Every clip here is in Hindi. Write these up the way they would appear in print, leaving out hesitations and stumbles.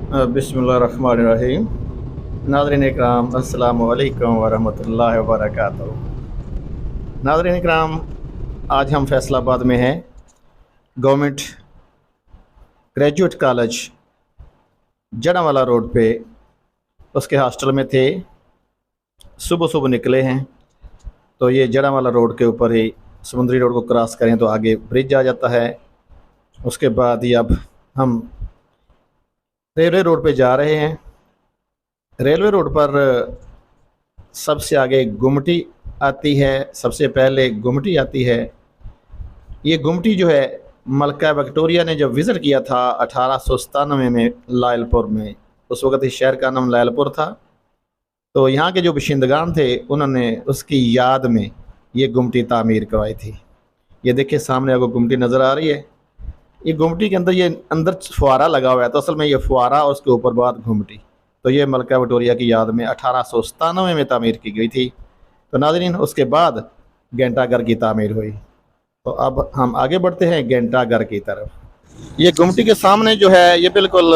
बिस्मिल्लाहिर्रहमानिर्रहीम। नाज़रीन इकराम, अस्सलामु अलैकुम वरहमतुल्लाहि वबरकातुहू। नाज़रीन इकराम, आज हम फैसलाबाद में हैं। Government graduate college Jaranwala road पे उसके हॉस्टल में थे। सुबह सुबह निकले हैं तो ये जड़ांवाला रोड के ऊपर ही समुद्री रोड को क्रॉस करें तो आगे ब्रिज आ जाता है। उसके बाद ही अब हम रेलवे रोड पे जा रहे हैं। रेलवे रोड पर सबसे आगे गुमटी आती है, सबसे पहले गुमटी आती है। ये गुमटी जो है मलका विक्टोरिया ने जब विज़िट किया था 1897 में लायलपुर में, उस वक़्त इस शहर का नाम लायलपुर था। तो यहाँ के जो बाशिंदगान थे उन्होंने उसकी याद में ये गुमटी तामीर करवाई थी। ये देखिए सामने आपको गुमटी नज़र आ रही है। ये गुमटी के अंदर ये अंदर फुहारा लगा हुआ है, तो असल में ये फुहारा और उसके ऊपर बाद गुमटी। तो ये मलका विक्टोरिया की याद में 1897 में तामीर की गई थी। तो नाज़रीन, उसके बाद घंटाघर की तामीर हुई। तो अब हम आगे बढ़ते हैं घंटाघर की तरफ। ये गुमटी के सामने जो है ये बिल्कुल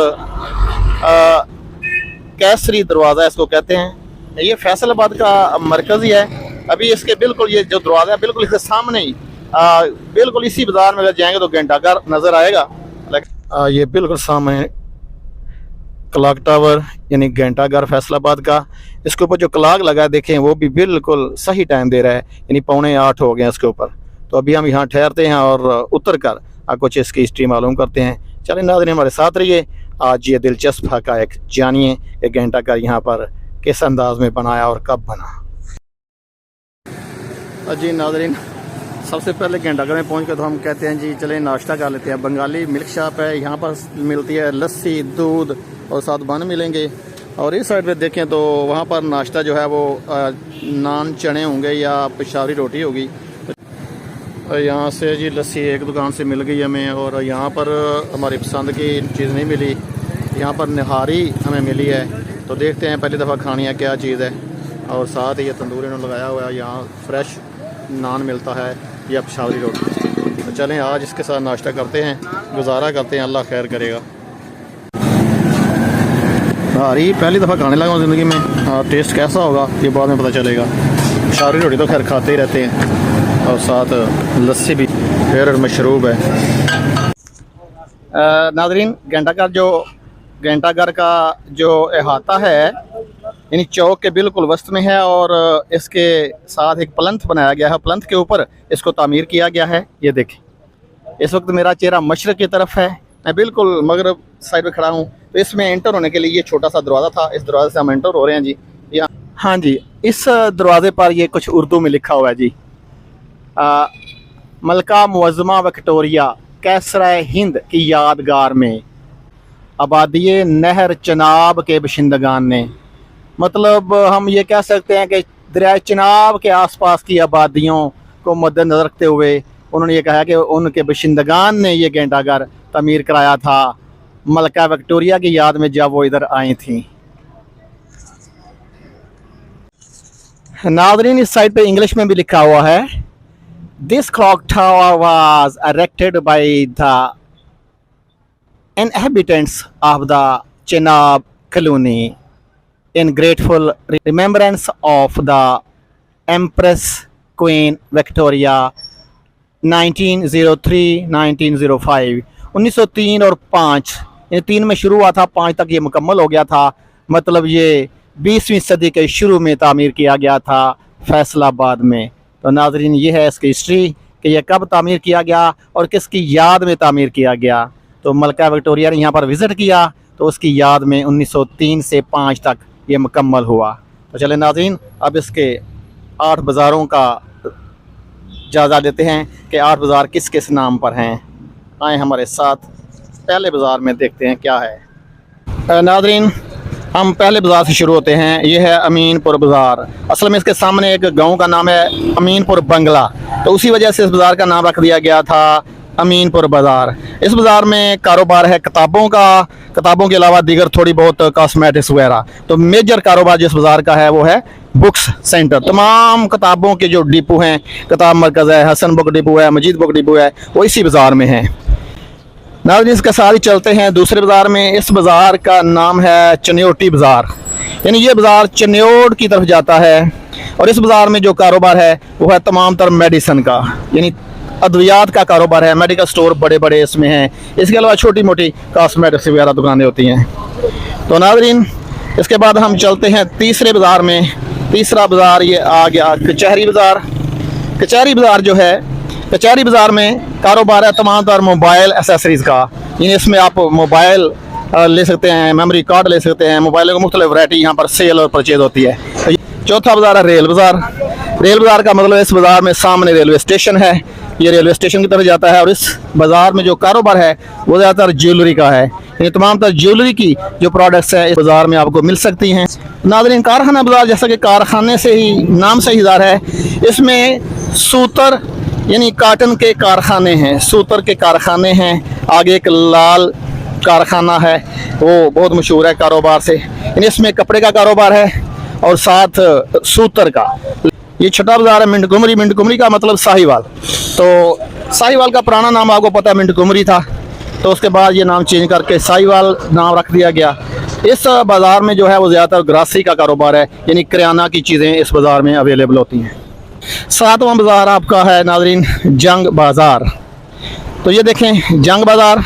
केसरी दरवाज़ा इसको कहते हैं। ये फैसलाबाद का मरकज़ ही है। अभी इसके बिल्कुल ये जो दरवाज़ा है बिल्कुल इसके सामने ही बिल्कुल इसी बाज़ार में अगर जाएंगे तो घंटाघर नज़र आएगा। ये बिल्कुल सामने क्लॉक टावर यानी घंटाघर फैसलाबाद का। इसके ऊपर जो क्लॉक लगा है देखें, वो भी बिल्कुल सही टाइम दे रहा है, यानी 7:45 हो गए इसके ऊपर। तो अभी हम यहाँ ठहरते हैं और उतर कर कुछ इसकी हिस्ट्री मालूम करते हैं। चलें नाज़रीन, हमारे साथ रहिए। आज ये दिलचस्प हक़ाइक़ जानिए कि घंटाघर यहाँ पर किस अंदाज में बनाया और कब बना। जी नाज़रीन, सबसे पहले घंटाघर में पहुँच कर तो हम कहते हैं जी चलें नाश्ता कर लेते हैं। बंगाली मिल्क शॉप है, यहाँ पर मिलती है लस्सी, दूध और साथ बन मिलेंगे। और इस साइड पे देखें तो वहाँ पर नाश्ता जो है वो नान चने होंगे या पेशावरी रोटी होगी। यहाँ से जी लस्सी एक दुकान से मिल गई हमें, और यहाँ पर हमारी पसंद की चीज़ नहीं मिली। यहाँ पर निहारी हमें मिली है, तो देखते हैं पहली दफ़ा खानी है क्या चीज़ है। और साथ ही ये तंदूर इन्होंने लगाया हुआ है, यहाँ फ्रेश नान मिलता है या पेशावरी रोटी। तो चलें आज इसके साथ नाश्ता करते हैं, गुजारा करते हैं, अल्लाह खैर करेगा। हारी पहली दफ़ा खाने लगा हूँ ज़िंदगी में। हाँ, टेस्ट कैसा होगा ये बाद में पता चलेगा। पेशावरी रोटी तो खैर खाते ही रहते हैं, और साथ लस्सी भी फेवरेट मशरूब है। नाज़रीन, घंटाघर का जो अहाता है यानी चौक के बिल्कुल वस्त में है, और इसके साथ एक प्लंथ बनाया गया है। प्लंथ के ऊपर इसको तामीर किया गया है। ये देखें, इस वक्त मेरा चेहरा मशरक़ की तरफ है, मैं बिल्कुल मगरब साइड पे खड़ा हूँ। तो इसमें एंटर होने के लिए ये छोटा सा दरवाज़ा था, इस दरवाजे से हम एंटर हो रहे हैं जी। यहाँ हाँ जी, इस दरवाज़े पर ये कुछ उर्दू में लिखा हुआ है जी, मलका मुअज़्ज़मा विक्टोरिया कैसरा हिंद की यादगार में आबादी नहर चनाब के बाशिंदगान ने। मतलब हम ये कह सकते हैं कि दरिया चनाब के आसपास की आबादियों को मद्देनज़र रखते हुए उन्होंने ये कहा कि उनके बाशिंदगान ने ये घंटाघर तमीर कराया था मलका विक्टोरिया की याद में जब वो इधर आई थी। नाज़रीन, इस साइड पे इंग्लिश में भी लिखा हुआ है, this clock tower was erected by the inhabitants of the Chenab colony in grateful remembrance of the Empress Queen Victoria 1903-1905। 1903 और 5, ये 3 में शुरू हुआ था, 5 तक ये मुकम्मल हो गया था। मतलब ये 20वीं सदी के शुरू में तामीर किया गया था फैसलाबाद में। तो नाज़रीन, ये है इसकी हिस्ट्री कि यह कब तामीर किया गया और किसकी याद में तामीर किया गया। तो मलका विक्टोरिया ने यहाँ पर विज़िट किया तो उसकी याद में 1903 से 5 तक ये मुकम्मल हुआ। तो चले नाज़रीन, अब इसके 8 बाज़ारों का जायज़ा देते हैं कि 8 बाज़ार किस किस नाम पर हैं। आए हमारे साथ, पहले बाज़ार में देखते हैं क्या है। नाज़रीन, हम पहले बाज़ार से शुरू होते हैं। ये है अमीनपुर बाज़ार। असल में इसके सामने एक गांव का नाम है अमीनपुर बंगला, तो उसी वजह से इस बाज़ार का नाम रख दिया गया था अमीनपुर बाज़ार। इस बाज़ार में कारोबार है किताबों का, किताबों के अलावा दीगर थोड़ी बहुत कॉस्मेटिक्स वगैरह। तो मेजर कारोबार जिस बाज़ार का है वो है बुक्स सेंटर। तमाम किताबों के जो डिपो हैं, किताब मरकज़ है, हसन बुक डिपो है, मजीद बुक डिपो है, वो इसी बाज़ार में है। नाज़रीन इसके साथ ही चलते हैं दूसरे बाज़ार में। इस बाज़ार का नाम है चन्योटी बाज़ार, यानी ये बाज़ार चन्योट की तरफ जाता है। और इस बाज़ार में जो कारोबार है वो है तमाम तर मेडिसन का, यानी अद्वियात का कारोबार है। मेडिकल स्टोर बड़े बड़े इसमें हैं, इसके अलावा छोटी मोटी कॉस्मेटिक्स वगैरह दुकानें होती हैं। तो नाज़रीन इसके बाद हम चलते हैं तीसरे बाज़ार में। तीसरा बाज़ार ये आ गया कचहरी बाज़ार। कचहरी बाज़ार जो है, कचहरी बाज़ार में कारोबार है तमाम तर मोबाइल एसेसरीज़ का, यानी इसमें आप मोबाइल ले सकते हैं, मेमोरी कार्ड ले सकते हैं, मोबाइलों की मुख्तलिफ वैरायटी यहाँ पर सेल और परचेज होती है। तो चौथा बाज़ार है रेल बाज़ार। रेल बाज़ार का मतलब इस बाज़ार में सामने रेलवे स्टेशन है, ये रेलवे स्टेशन की तरफ जाता है। और इस बाज़ार में जो कारोबार है वो ज़्यादातर ज्वेलरी का है, यानी तमाम तर ज्वेलरी की जो प्रोडक्ट्स हैं इस बाज़ार में आपको मिल सकती हैं। नाज़रीन कारखाना बाज़ार जैसा कि कारखाने से ही नाम से ही ज़ाहिर है, इसमें सूतर यानी काटन के कारखाने हैं, सूतर के कारखाने हैं। आगे एक लाल कारखाना है वो बहुत मशहूर है कारोबार से, यानी इसमें कपड़े का कारोबार है और साथ सूतर का। ये छठा बाज़ार है मिंटगुमरी। मिंटगुमरी का मतलब साहिवाल। तो साहिवाल का पुराना नाम आपको पता है मिंटगुमरी था, तो उसके बाद ये नाम चेंज करके साहिवाल नाम रख दिया गया। इस बाज़ार में जो है वो ज़्यादातर ग्रासरी का कारोबार है, यानी किराना की चीज़ें इस बाज़ार में अवेलेबल होती हैं। सातवां बाज़ार आपका है नाज़रीन जंग बाज़ार। तो ये देखें जंग बाज़ार।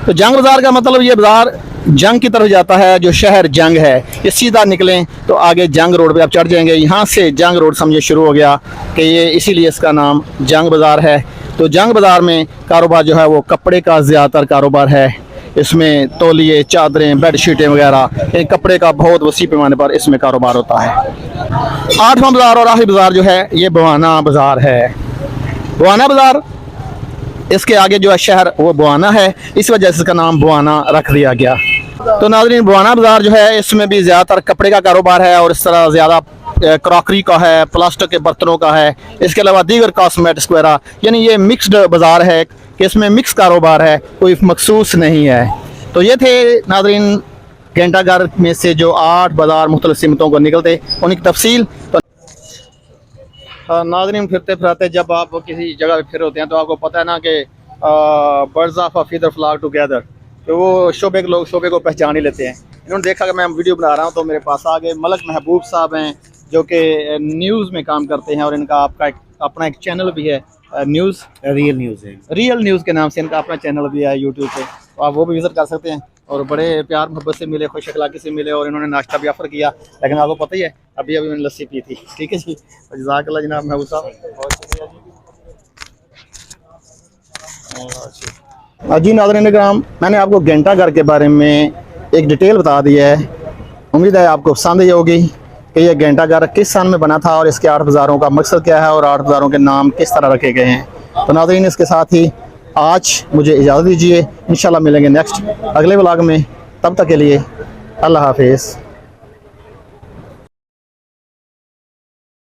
तो जंग बाज़ार का मतलब ये बाज़ार जंग की तरफ जाता है, जो शहर जंग है। ये सीधा निकलें तो आगे जंग रोड पे आप चढ़ जाएंगे, यहाँ से जंग रोड समझे शुरू हो गया कि ये इसीलिए इसका नाम जंग बाज़ार है। तो जंग बाज़ार में कारोबार जो है वो कपड़े का ज़्यादातर कारोबार है। इसमें तौलिए, चादरें, बेडशीटें वगैरह, एक कपड़े का बहुत वसी पैमाने पर इसमें कारोबार होता है। आठवां बाज़ार और आखिरी बाज़ार जो है ये बवाना बाज़ार है। बवाना बाज़ार, इसके आगे जो है शहर वो बवाना है, इस वजह से इसका नाम बवाना रख दिया गया। तो नाज़रीन बवाना बाज़ार जो है इसमें भी ज़्यादातर कपड़े का कारोबार है और इस तरह ज़्यादा क्रॉकरी का है, प्लास्टिक के बर्तनों का है, इसके अलावा दीगर कॉस्मेटिक्स वगैरह, यानी ये मिक्सड बाज़ार है कि इसमें मिक्स कारोबार है, कोई मखसूस नहीं है। तो ये थे नाज़रीन घंटाघर में से जो 8 बाज़ार मुख्तलिफ सिमतों को निकलते उनकी तफसील। तो नाज़रीन फिरते फिराते जब आप किसी जगह पे फिर होते हैं तो आपको पता है ना कि birds of a feather flock together, तो वो शोबे के लोग शोबे को पहचान ही लेते हैं। इन्होंने देखा कि मैं वीडियो बना रहा हूँ तो मेरे पास आ गए। मलक महबूब साहब हैं जो कि न्यूज़ में काम करते हैं और इनका अपना एक चैनल भी है, न्यूज़ रियल न्यूज़ है, रियल न्यूज़ के नाम से इनका अपना चैनल भी है यूट्यूब पे, तो आप वो भी विज़िट कर सकते हैं। और बड़े प्यार मोहब्बत से मिले, खुश अखलाकी से मिले और इन्होंने नाश्ता भी ऑफ़र किया, लेकिन आपको पता ही है अभी मैंने लस्सी पी थी। ठीक है जी, जज़ाकल्लाह जनाब महबूब साहब, बहुत शुक्रिया जी। नाज़रीन किराम, मैंने आपको घंटाघर के बारे में एक डिटेल बता दी है। उम्मीद है आपको पसंद आई होगी कि यह घंटाघर किस सन में बना था और इसके 8 बाज़ारों का मकसद क्या है और 8 बाज़ारों के नाम किस तरह रखे गए हैं। तो नाज़रीन इसके साथ ही आज मुझे इजाज़त दीजिए, इंशाल्लाह मिलेंगे नेक्स्ट अगले व्लॉग में। तब तक के लिए अल्लाह हाफिज़।